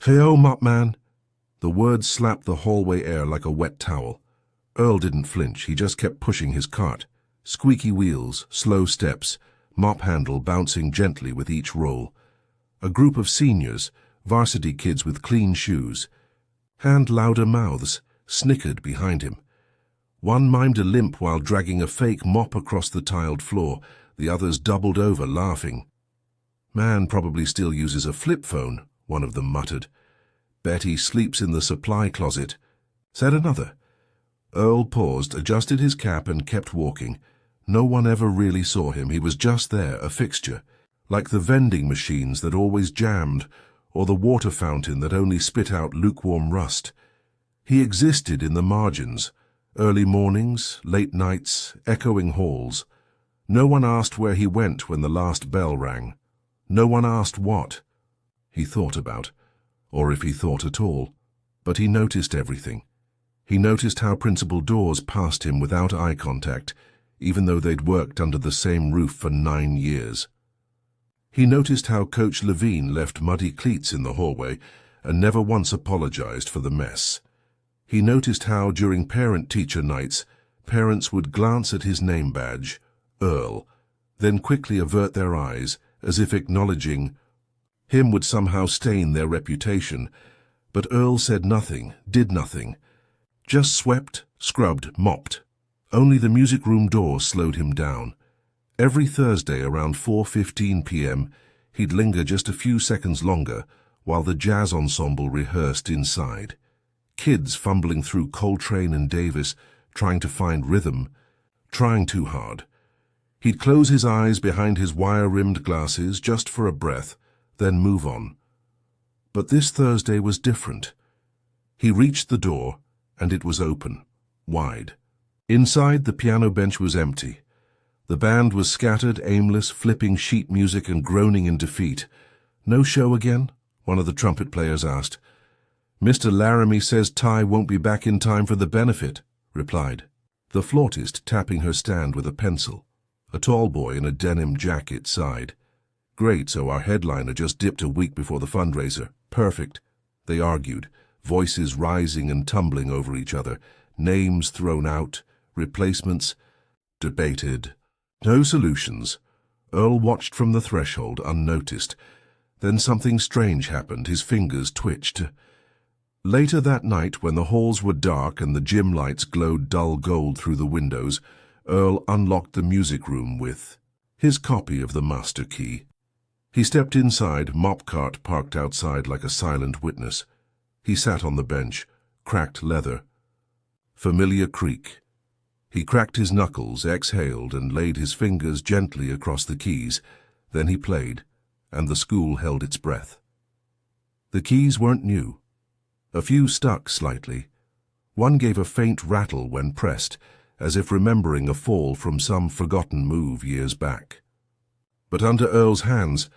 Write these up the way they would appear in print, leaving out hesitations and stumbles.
"Hey-oh, Mop Man." The words slapped the hallway air like a wet towel. Earl didn't flinch, he just kept pushing his cart. Squeaky wheels, slow steps, mop handle bouncing gently with each roll. A group of seniors, varsity kids with clean shoes, and louder mouths, snickered behind him. One mimed a limp while dragging a fake mop across the tiled floor. The others doubled over, laughing. "Man probably still uses a flip phone," one of them muttered. "Bet he sleeps in the supply closet," said another. Earl paused, adjusted his cap, and kept walking. No one ever really saw him. He was just there, a fixture, like the vending machines that always jammed, or the water fountain that only spit out lukewarm rust. He existed in the margins, early mornings, late nights, echoing halls. No one asked where he went when the last bell rang. No one asked what he thought about, or if he thought at all. But he noticed everything. He noticed how Principal Dawes passed him without eye contact, even though they'd worked under the same roof for 9 years. He noticed how Coach Levine left muddy cleats in the hallway and never once apologized for the mess. He noticed how, during parent-teacher nights, parents would glance at his name badge, Earl, then quickly avert their eyes, as if acknowledging him would somehow stain their reputation. But Earl said nothing, did nothing. Just swept, scrubbed, mopped. Only the music room door slowed him down. Every Thursday around 4:15 p.m., he'd linger just a few seconds longer while the jazz ensemble rehearsed inside. Kids fumbling through Coltrane and Davis, trying to find rhythm, trying too hard. He'd close his eyes behind his wire-rimmed glasses just for a breath, then move on. But this Thursday was different. He reached the door, and it was open, wide. Inside, the piano bench was empty. The band was scattered, aimless, flipping sheet music and groaning in defeat. "No show again?" one of the trumpet players asked. "Mr. Laramie says Ty won't be back in time for the benefit," replied the flautist, tapping her stand with a pencil. A tall boy in a denim jacket sighed. "Great, so our headliner just dipped a week before the fundraiser. Perfect." They argued, voices rising and tumbling over each other, names thrown out, replacements debated. No solutions. Earl watched from the threshold, unnoticed. Then something strange happened. His fingers twitched. Later that night, when the halls were dark and the gym lights glowed dull gold through the windows, Earl unlocked the music room with his copy of the master key. He stepped inside, mop cart parked outside like a silent witness. He sat on the bench, cracked leather. Familiar creak. He cracked his knuckles, exhaled, and laid his fingers gently across the keys. Then he played, and the school held its breath. The keys weren't new. A few stuck slightly. One gave a faint rattle when pressed, as if remembering a fall from some forgotten move years back. But under Earl's hands,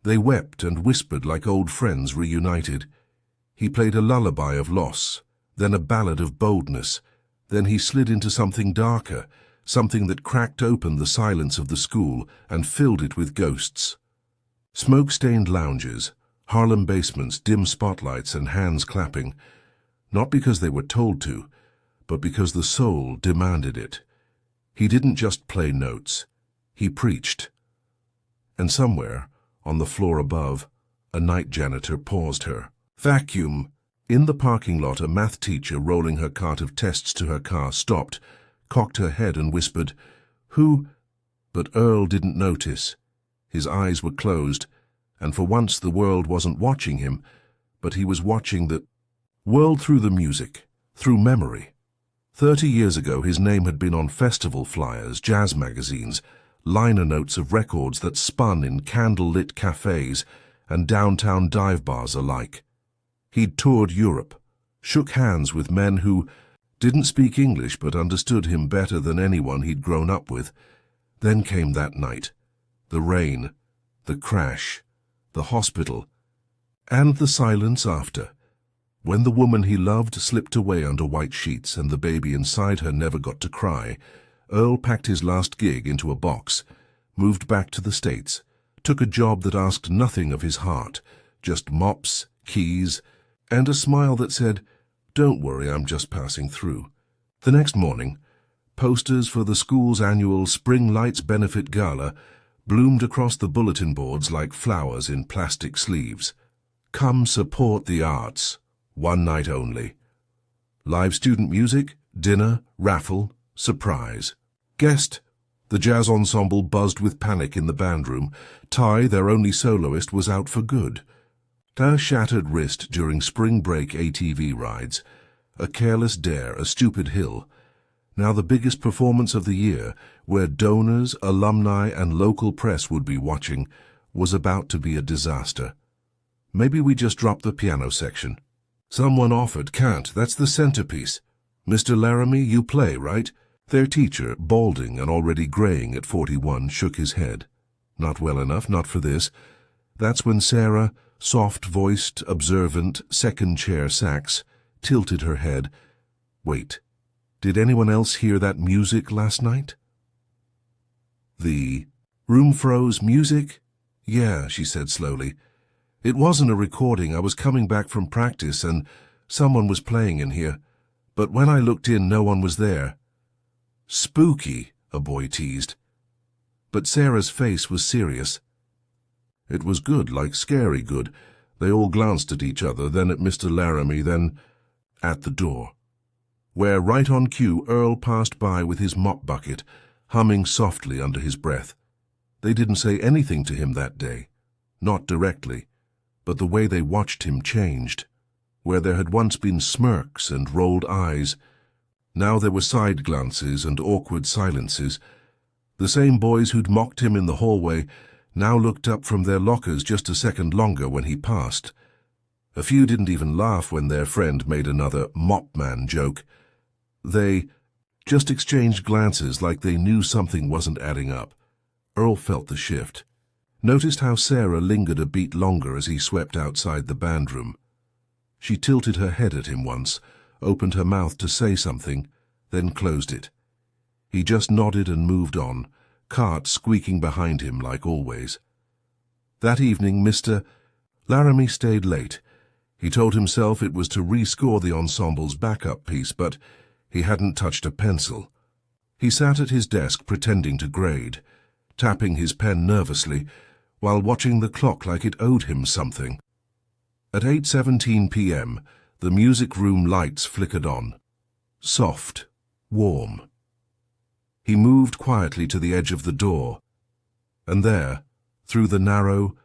they wept and whispered like old friends reunited. He played a lullaby of loss, then a ballad of boldness. Then he slid into something darker, something that cracked open the silence of the school and filled it with ghosts. Smoke-stained lounges, Harlem basements, dim spotlights, and hands clapping. Not because they were told to, but because the soul demanded it. He didn't just play notes. He preached. And somewhere, on the floor above, a night janitor paused her. "Vacuum." In the parking lot, a math teacher, rolling her cart of tests to her car, stopped, cocked her head and whispered, "Who?" But Earl didn't notice. His eyes were closed, and for once the world wasn't watching him, but he was watching the world through the music, through memory. 30 years ago, his name had been on festival flyers, jazz magazines, liner notes of records that spun in candle-lit cafes and downtown dive bars alike. He'd toured Europe, shook hands with men who didn't speak English but understood him better than anyone he'd grown up with. Then came that night, the rain, the crash, the hospital, and the silence after. When the woman he loved slipped away under white sheets and the baby inside her never got to cry, Earl packed his last gig into a box, moved back to the States, took a job that asked nothing of his heart, just mops, keys, and a smile that said, "Don't worry, I'm just passing through." The next morning, posters for the school's annual Spring Lights Benefit Gala bloomed across the bulletin boards like flowers in plastic sleeves. Come support the arts. One night only. Live student music, dinner, raffle, surprise. Guest, the jazz ensemble buzzed with panic in the band room. Ty, their only soloist, was out for good. A shattered wrist during spring break ATV rides. A careless dare, a stupid hill. Now the biggest performance of the year, where donors, alumni, and local press would be watching, was about to be a disaster. Maybe we just drop the piano section. Someone offered. Can't, that's the centerpiece. Mr. Laramie, you play, right? Their teacher, balding and already graying at 41, shook his head. Not well enough, not for this. That's when Sarah, soft-voiced, observant, second-chair sax, tilted her head. Wait, did anyone else hear that music last night? The room froze. Music? Yeah, she said slowly. It wasn't a recording. I was coming back from practice and someone was playing in here. But when I looked in, no one was there. Spooky, a boy teased. But Sarah's face was serious. It was good, like scary good. They all glanced at each other, then at Mr. Laramie, then at the door, where right on cue Earl passed by with his mop bucket, humming softly under his breath. They didn't say anything to him that day, not directly, but the way they watched him changed. Where there had once been smirks and rolled eyes, now there were side glances and awkward silences. The same boys who'd mocked him in the hallway now looked up from their lockers just a second longer when he passed. A few didn't even laugh when their friend made another Mop Man joke. They just exchanged glances like they knew something wasn't adding up. Earl felt the shift. Noticed how Sarah lingered a beat longer as he swept outside the band room. She tilted her head at him once, opened her mouth to say something, then closed it. He just nodded and moved on, cart squeaking behind him like always. That evening, Mr. Laramie stayed late. He told himself it was to rescore the ensemble's backup piece, but he hadn't touched a pencil. He sat at his desk pretending to grade, tapping his pen nervously, while watching the clock like it owed him something. At 8:17 p.m., the music room lights flickered on. Soft, warm. He moved quietly to the edge of the door, and there, through the narrow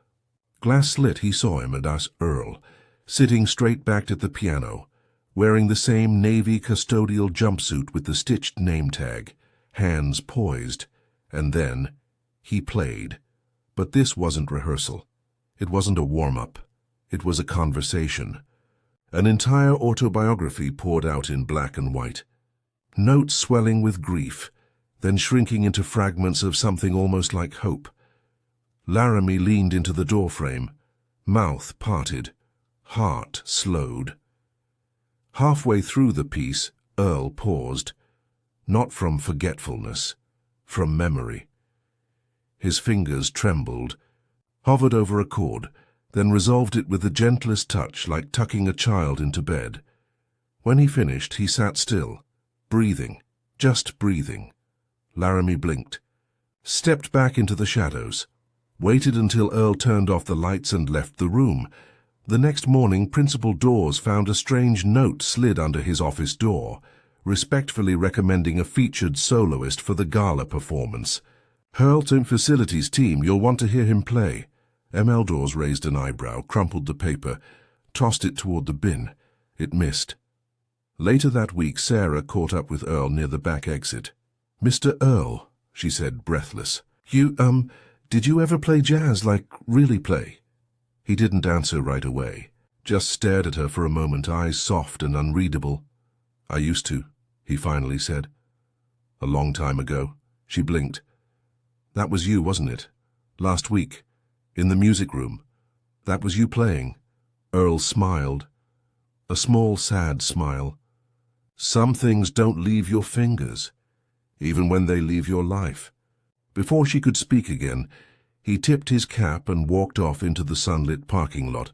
glass slit, he saw him and asked Earl, sitting straight-backed at the piano, wearing the same navy custodial jumpsuit with the stitched name tag, hands poised, and then he played. But this wasn't rehearsal. It wasn't a warm-up. It was a conversation. An entire autobiography poured out in black and white. Notes swelling with grief, then shrinking into fragments of something almost like hope. Laramie leaned into the doorframe, mouth parted, heart slowed. Halfway through the piece, Earl paused, not from forgetfulness, from memory. His fingers trembled, hovered over a chord, then resolved it with the gentlest touch, like tucking a child into bed. When he finished, he sat still, breathing, just breathing. Laramie blinked, stepped back into the shadows, waited until Earl turned off the lights and left the room. The next morning, Principal Dawes found a strange note slid under his office door, respectfully recommending a featured soloist for the gala performance. Hurlton Facilities team, you'll want to hear him play. M.L. Dawes raised an eyebrow, crumpled the paper, tossed it toward the bin. It missed. Later that week, Sarah caught up with Earl near the back exit. "Mr. Earl," she said, breathless, did you ever play jazz, like really play?" He didn't answer right away, just stared at her for a moment, eyes soft and unreadable. "I used to," he finally said. "A long time ago." She blinked. "That was you, wasn't it? Last week, in the music room. That was you playing." Earl smiled. A small, sad smile. "Some things don't leave your fingers, even when they leave your life." Before she could speak again, he tipped his cap and walked off into the sunlit parking lot.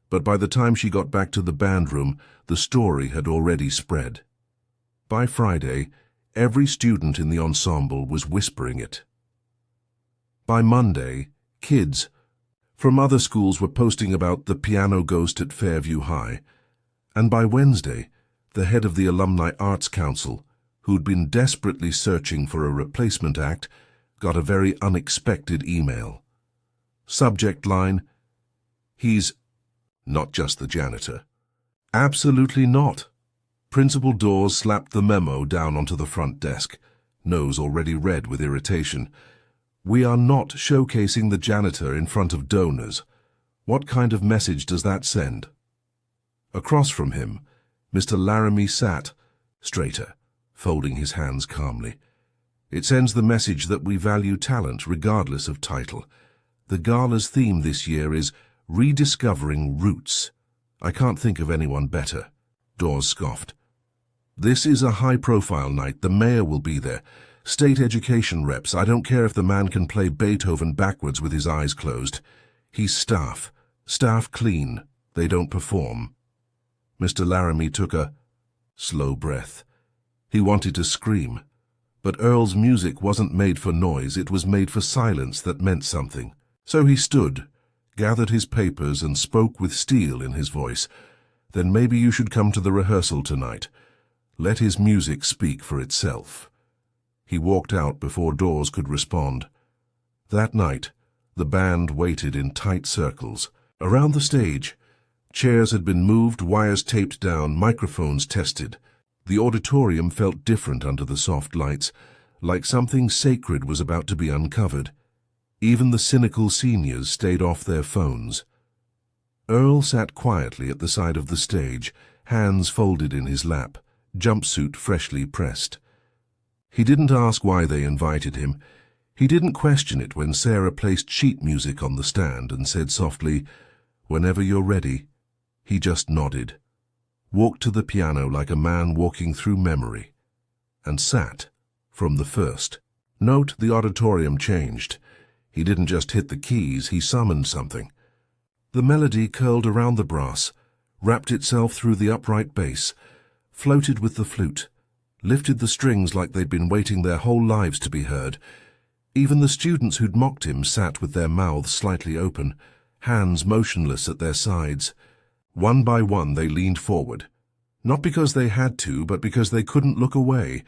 But by the time she got back to the band room, the story had already spread. By Friday, every student in the ensemble was whispering it. By Monday, kids from other schools were posting about the piano ghost at Fairview High. And by Wednesday, the head of the Alumni Arts Council, who'd been desperately searching for a replacement act, got a very unexpected email. Subject line, "He's not just the janitor." Absolutely not. Principal Dawes slapped the memo down onto the front desk, nose already red with irritation. "We are not showcasing the janitor in front of donors. What kind of message does that send?" Across from him, Mr. Laramie sat, straighter, folding his hands calmly. "It sends the message that we value talent regardless of title. The gala's theme this year is rediscovering roots. I can't think of anyone better." Dawes scoffed. "This is a high-profile night. The mayor will be there. State education reps. I don't care if the man can play Beethoven backwards with his eyes closed. He's staff. Staff clean. They don't perform." Mr. Laramie took a slow breath. He wanted to scream. But Earl's music wasn't made for noise. It was made for silence that meant something. So he stood, gathered his papers, and spoke with steel in his voice. "Then maybe you should come to the rehearsal tonight. Let his music speak for itself." He walked out before Dawes could respond. That night, the band waited in tight circles. Around the stage, chairs had been moved, wires taped down, microphones tested. The auditorium felt different under the soft lights, like something sacred was about to be uncovered. Even the cynical seniors stayed off their phones. Earl sat quietly at the side of the stage, hands folded in his lap, jumpsuit freshly pressed. He didn't ask why they invited him. He didn't question it when Sarah placed sheet music on the stand and said softly, "Whenever you're ready." He just nodded, walked to the piano like a man walking through memory, and sat from the first. Note the auditorium changed. He didn't just hit the keys, he summoned something. The melody curled around the brass, wrapped itself through the upright bass, floated with the flute, lifted the strings like they'd been waiting their whole lives to be heard. Even the students who'd mocked him sat with their mouths slightly open, hands motionless at their sides. One by one they leaned forward, not because they had to, but because they couldn't look away.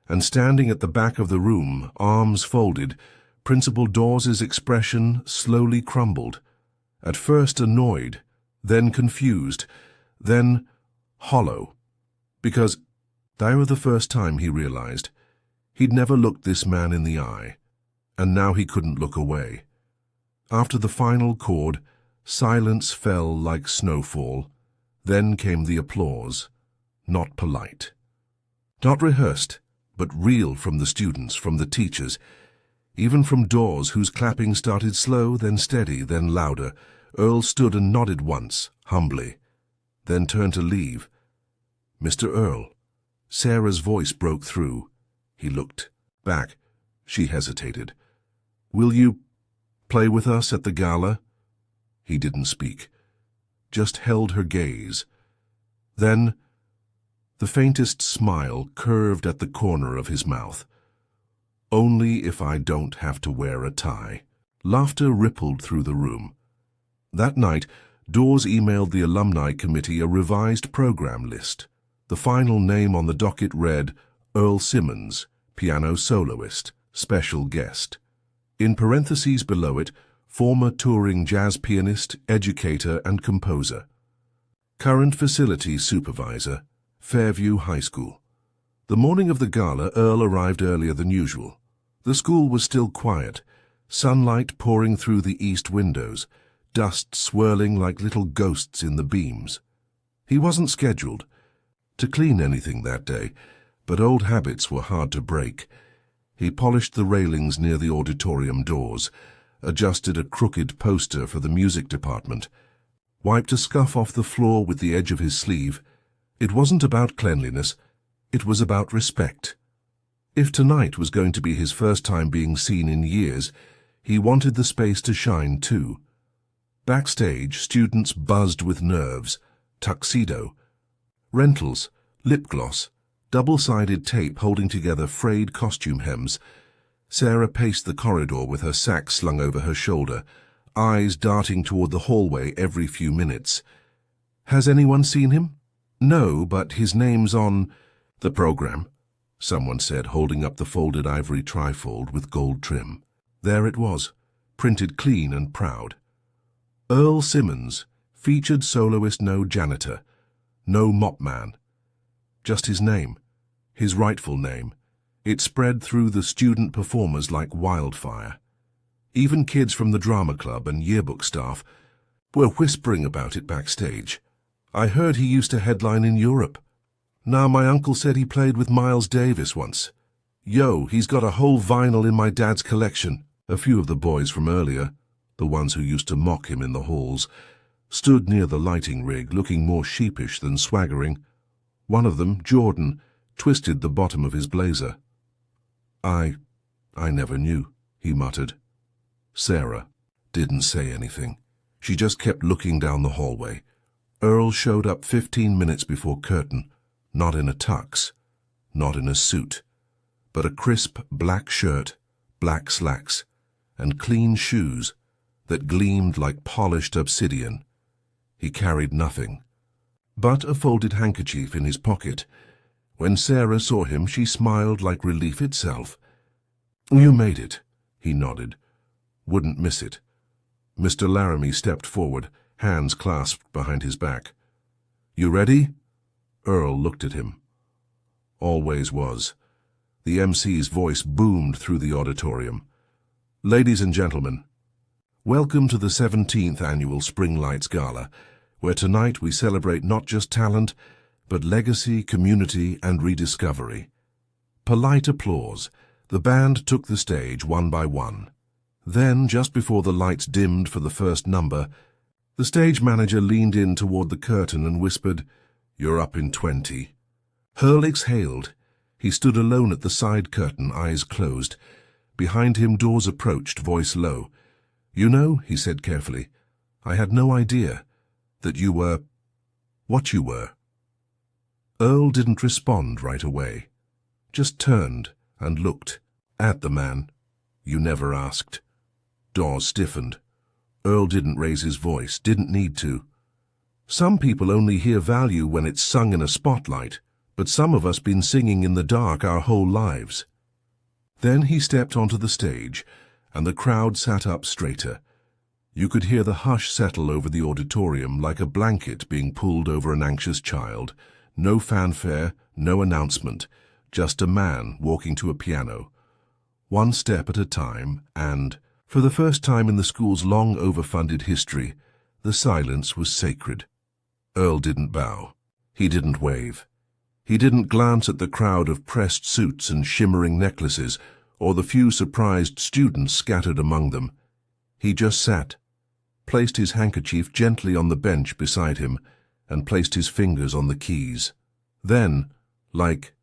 And standing at the back of the room, arms folded, Principal Dawes's expression slowly crumbled. At first annoyed, then confused, then hollow. Because that was the first time he realized he'd never looked this man in the eye, and now he couldn't look away. After the final chord, silence fell like snowfall. Then came the applause, not polite. Not rehearsed, but real from the students, from the teachers, even from Dawes, whose clapping started slow, then steady, then louder. Earl stood and nodded once, humbly, then turned to leave. "Mr. Earl." Sarah's voice broke through. He looked back. She hesitated. "Will you play with us at the gala?" He didn't speak, just held her gaze. Then the faintest smile curved at the corner of his mouth. "Only if I don't have to wear a tie." Laughter rippled through the room. That night, Dawes emailed the alumni committee a revised program list. The final name on the docket read, Earl Simmons, piano soloist, special guest. In parentheses below it, former touring jazz pianist, educator, and composer. Current facilities supervisor, Fairview High School. The morning of the gala, Earl arrived earlier than usual. The school was still quiet, sunlight pouring through the east windows, dust swirling like little ghosts in the beams. He wasn't scheduled to clean anything that day, but old habits were hard to break. He polished the railings near the auditorium doors, adjusted a crooked poster for the music department, wiped a scuff off the floor with the edge of his sleeve. It wasn't about cleanliness, it was about respect. If tonight was going to be his first time being seen in years, he wanted the space to shine too. Backstage, students buzzed with nerves. Tuxedo, rentals, lip gloss, double-sided tape holding together frayed costume hems. Sarah paced the corridor with her sack slung over her shoulder, eyes darting toward the hallway every few minutes. Has anyone seen him? No, but his name's on the program, someone said, holding up the folded ivory trifold with gold trim. There it was, printed clean and proud. Earl Simmons, featured soloist, no janitor, no Mop Man. Just his name, his rightful name. It spread through the student performers like wildfire. Even kids from the drama club and yearbook staff were whispering about it backstage. I heard he used to headline in Europe. Now, my uncle said he played with Miles Davis once. Yo, he's got a whole vinyl in my dad's collection. A few of the boys from earlier, the ones who used to mock him in the halls, stood near the lighting rig, looking more sheepish than swaggering. One of them, Jordan, twisted the bottom of his blazer. I never knew, he muttered. Sarah didn't say anything. She just kept looking down the hallway. Earl showed up 15 minutes before curtain, not in a tux, not in a suit, but a crisp black shirt, black slacks, and clean shoes that gleamed like polished obsidian. He carried nothing but a folded handkerchief in his pocket. When Sarah saw him, she smiled like relief itself. You made it, he nodded. Wouldn't miss it. Mr. Laramie stepped forward, hands clasped behind his back. You ready? Earl looked at him. Always was. The MC's voice boomed through the auditorium. Ladies and gentlemen, welcome to the 17th Annual Spring Lights Gala, where tonight we celebrate not just talent, but legacy, community, and rediscovery. Polite applause. The band took the stage one by one. Then, just before the lights dimmed for the first number, the stage manager leaned in toward the curtain and whispered, You're up in 20. Hurl exhaled. He stood alone at the side curtain, eyes closed. Behind him, Dawes approached, voice low. You know, he said carefully, I had no idea that you were what you were. Earl didn't respond right away, just turned and looked at the man. You never asked. Dawes stiffened. Earl didn't raise his voice, didn't need to. Some people only hear value when it's sung in a spotlight, but some of us been singing in the dark our whole lives. Then he stepped onto the stage, and the crowd sat up straighter. You could hear the hush settle over the auditorium like a blanket being pulled over an anxious child. No fanfare, no announcement, just a man walking to a piano. One step at a time, and, for the first time in the school's long overfunded history, the silence was sacred. Earl didn't bow. He didn't wave. He didn't glance at the crowd of pressed suits and shimmering necklaces, or the few surprised students scattered among them. He just sat, placed his handkerchief gently on the bench beside him, and placed his fingers on the keys. Then, like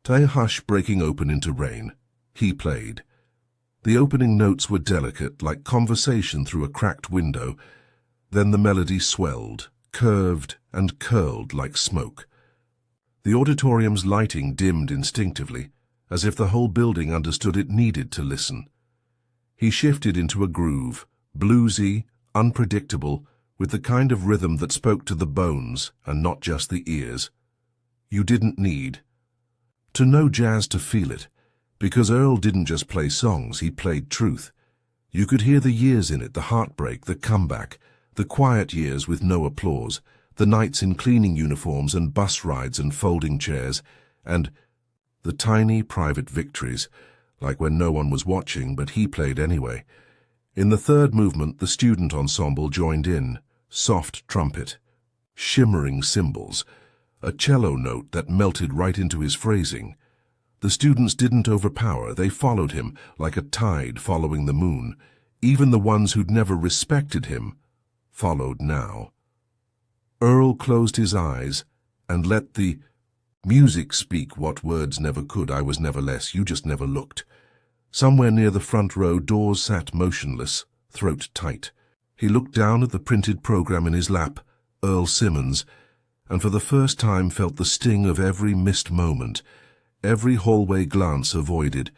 a hush breaking open into rain, he played. The opening notes were delicate, like conversation through a cracked window. Then the melody swelled, curved, and curled like smoke. The auditorium's lighting dimmed instinctively, as if the whole building understood it needed to listen. He shifted into a groove, bluesy, unpredictable, with the kind of rhythm that spoke to the bones and not just the ears. You didn't need to know jazz to feel it, because Earl didn't just play songs, he played truth. You could hear the years in it, the heartbreak, the comeback, the quiet years with no applause, the nights in cleaning uniforms and bus rides and folding chairs, and the tiny private victories, like when no one was watching but he played anyway. In the third movement, the student ensemble joined in, soft trumpet, shimmering cymbals, a cello note that melted right into his phrasing. The students didn't overpower, they followed him like a tide following the moon. Even the ones who'd never respected him followed now. Earl closed his eyes and let the music speak what words never could. I was never less, you just never looked. Somewhere near the front row, Dawes sat motionless, throat tight. He looked down at the printed program in his lap, Earl Simmons, and for the first time felt the sting of every missed moment, every hallway glance avoided.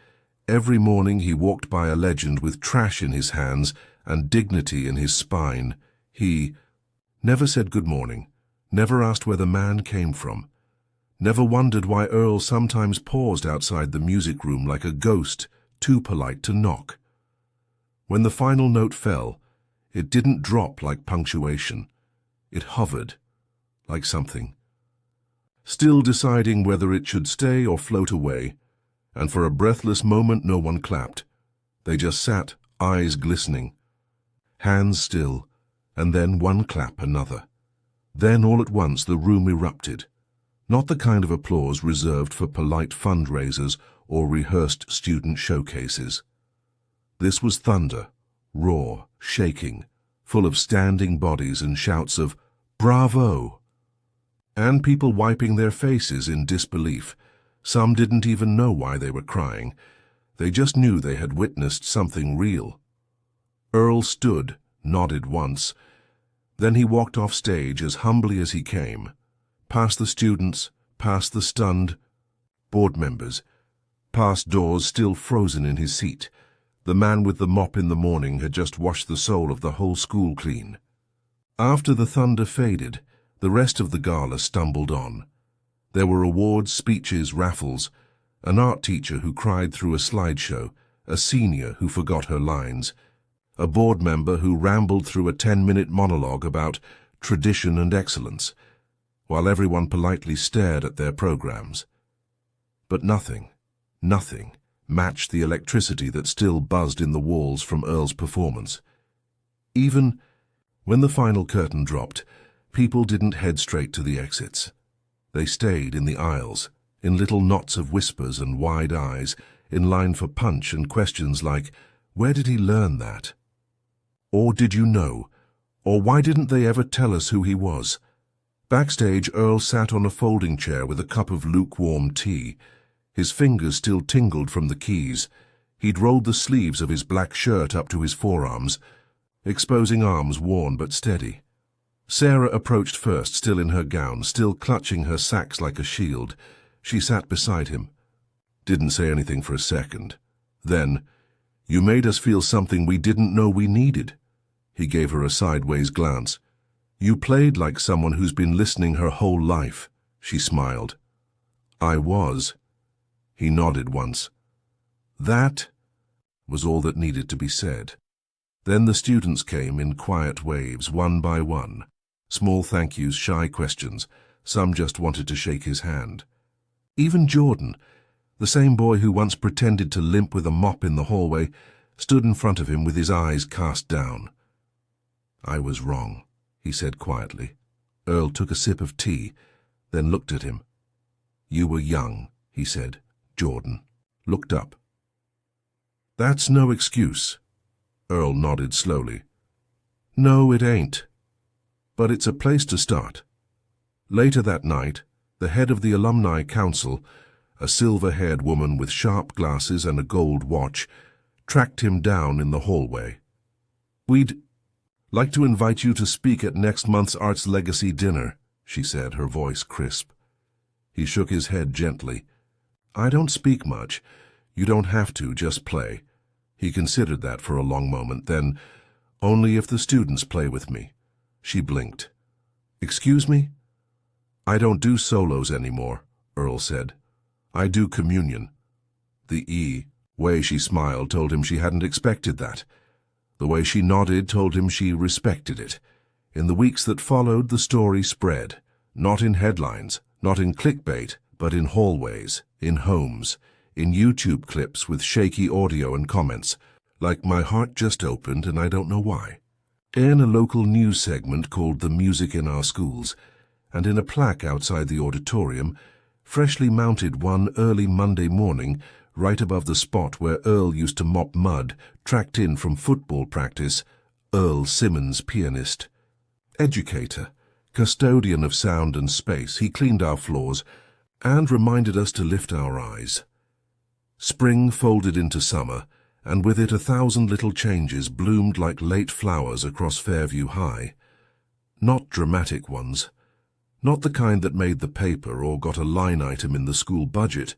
Every morning he walked by a legend with trash in his hands and dignity in his spine. He never said good morning, never asked where the man came from, never wondered why Earl sometimes paused outside the music room like a ghost, too polite to knock. When the final note fell, it didn't drop like punctuation. It hovered, like something, still deciding whether it should stay or float away, and for a breathless moment no one clapped. They just sat, eyes glistening, hands still, and then one clap, another. Then all at once the room erupted. Not the kind of applause reserved for polite fundraisers or rehearsed student showcases. This was thunder, raw, shaking, full of standing bodies and shouts of "Bravo!" and people wiping their faces in disbelief. Some didn't even know why they were crying. They just knew they had witnessed something real. Earl stood, nodded once. Then he walked off stage as humbly as he came, past the students, past the stunned board members, past Dawes still frozen in his seat. The man with the mop in the morning had just washed the soul of the whole school clean. After the thunder faded, the rest of the gala stumbled on. There were awards, speeches, raffles, an art teacher who cried through a slideshow, a senior who forgot her lines, a board member who rambled through a 10-minute monologue about tradition and excellence, while everyone politely stared at their programs. But nothing matched the electricity that still buzzed in the walls from Earl's performance. Even when the final curtain dropped, people didn't head straight to the exits. They stayed in the aisles, in little knots of whispers and wide eyes, in line for punch and questions like, "Where did he learn that?" Or "Did you know?" Or "Why didn't they ever tell us who he was?" Backstage, Earl sat on a folding chair with a cup of lukewarm tea. His fingers still tingled from the keys. He'd rolled the sleeves of his black shirt up to his forearms, exposing arms worn but steady. Sarah approached first, still in her gown, still clutching her sacks like a shield. She sat beside him. Didn't say anything for a second. Then, "You made us feel something we didn't know we needed." He gave her a sideways glance. "You played like someone who's been listening her whole life." She smiled. "I was." He nodded once. That was all that needed to be said. Then the students came in quiet waves, one by one. Small thank yous, shy questions. Some just wanted to shake his hand. Even Jordan, the same boy who once pretended to limp with a mop in the hallway, stood in front of him with his eyes cast down. "I was wrong," he said quietly. Earl took a sip of tea, then looked at him. "You were young," he said. Jordan looked up. "That's no excuse." Earl nodded slowly. "No, it ain't. But it's a place to start." Later that night, the head of the Alumni Council, a silver-haired woman with sharp glasses and a gold watch, tracked him down in the hallway. "We'd like to invite you to speak at next month's Arts Legacy dinner," she said, her voice crisp. He shook his head gently. "I don't speak much. You don't have to, just play." He considered that for a long moment, then, "Only if the students play with me." She blinked. "Excuse me?" "I don't do solos anymore," Earl said. "I do communion." The way she smiled told him she hadn't expected that. The way she nodded told him she respected it. In the weeks that followed, the story spread, not in headlines, not in clickbait, but in hallways, in homes, in YouTube clips with shaky audio and comments, like "My heart just opened and I don't know why," in a local news segment called "The Music in Our Schools," and in a plaque outside the auditorium, freshly mounted one early Monday morning, right above the spot where Earl used to mop mud, tracked in from football practice, Earl Simmons, pianist. Educator, custodian of sound and space, he cleaned our floors and reminded us to lift our eyes. Spring folded into summer, and with it 1,000 little changes bloomed like late flowers across Fairview High. Not dramatic ones, not the kind that made the paper or got a line item in the school budget,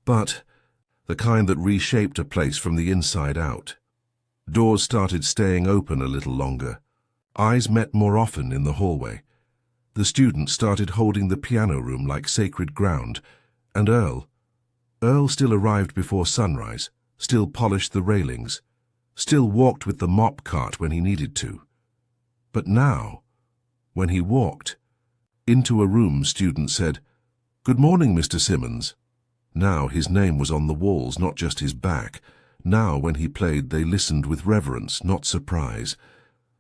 but the kind that reshaped a place from the inside out. Doors started staying open a little longer. Eyes met more often in the hallway. The students started holding the piano room like sacred ground, and Earl still arrived before sunrise, still polished the railings, still walked with the mop cart when he needed to. But now, when he walked into a room, students said, "Good morning, Mr. Simmons." Now his name was on the walls, not just his back. Now when he played, they listened with reverence, not surprise.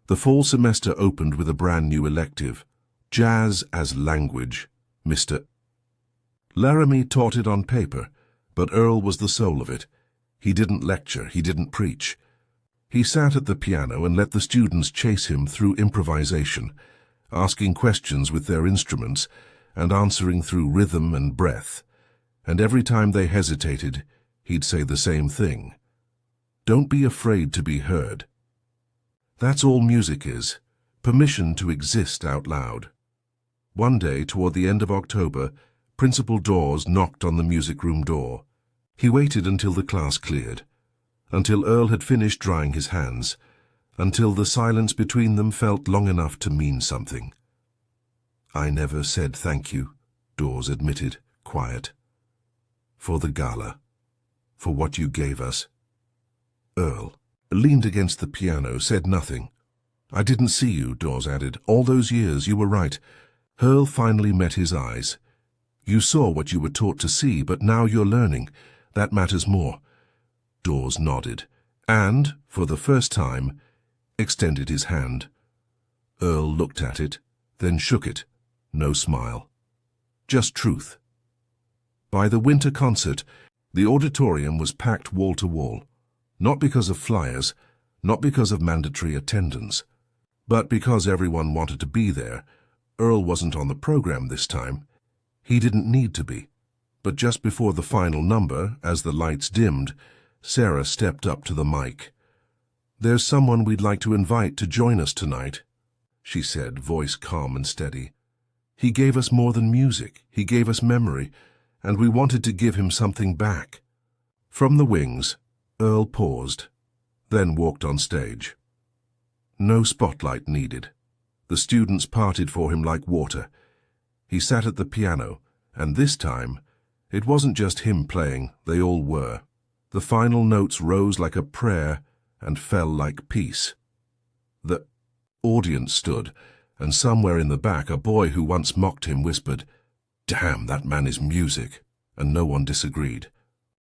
The fall semester opened with a brand new elective, Jazz as Language. Mr. Laramie taught it on paper, but Earl was the soul of it. He didn't lecture, he didn't preach. He sat at the piano and let the students chase him through improvisation, asking questions with their instruments and answering through rhythm and breath. And every time they hesitated, he'd say the same thing. Don't be afraid to be heard. That's all music is, permission to exist out loud. One day, toward the end of October, Principal Dawes knocked on the music room door. He waited until the class cleared, until Earl had finished drying his hands, until the silence between them felt long enough to mean something. "I never said thank you," Dawes admitted, quiet. "For the gala, for what you gave us." Earl leaned against the piano, said nothing. "I didn't see you," Dawes added. "All those years, you were right." Earl finally met his eyes. "You saw what you were taught to see, but now you're learning. That matters more." Dawes nodded, and, for the first time, extended his hand. Earl looked at it, then shook it. No smile. Just truth. By the winter concert, the auditorium was packed wall to wall. Not because of flyers, not because of mandatory attendance, but because everyone wanted to be there. Earl wasn't on the program this time. He didn't need to be. But just before the final number, as the lights dimmed, Sarah stepped up to the mic. "There's someone we'd like to invite to join us tonight," she said, voice calm and steady. "He gave us more than music. He gave us memory, and we wanted to give him something back." From the wings, Earl paused, then walked on stage. No spotlight needed. The students parted for him like water. He sat at the piano, and this time, it wasn't just him playing, they all were. The final notes rose like a prayer and fell like peace. The audience stood, and somewhere in the back a boy who once mocked him whispered, "Damn, that man is music," and no one disagreed.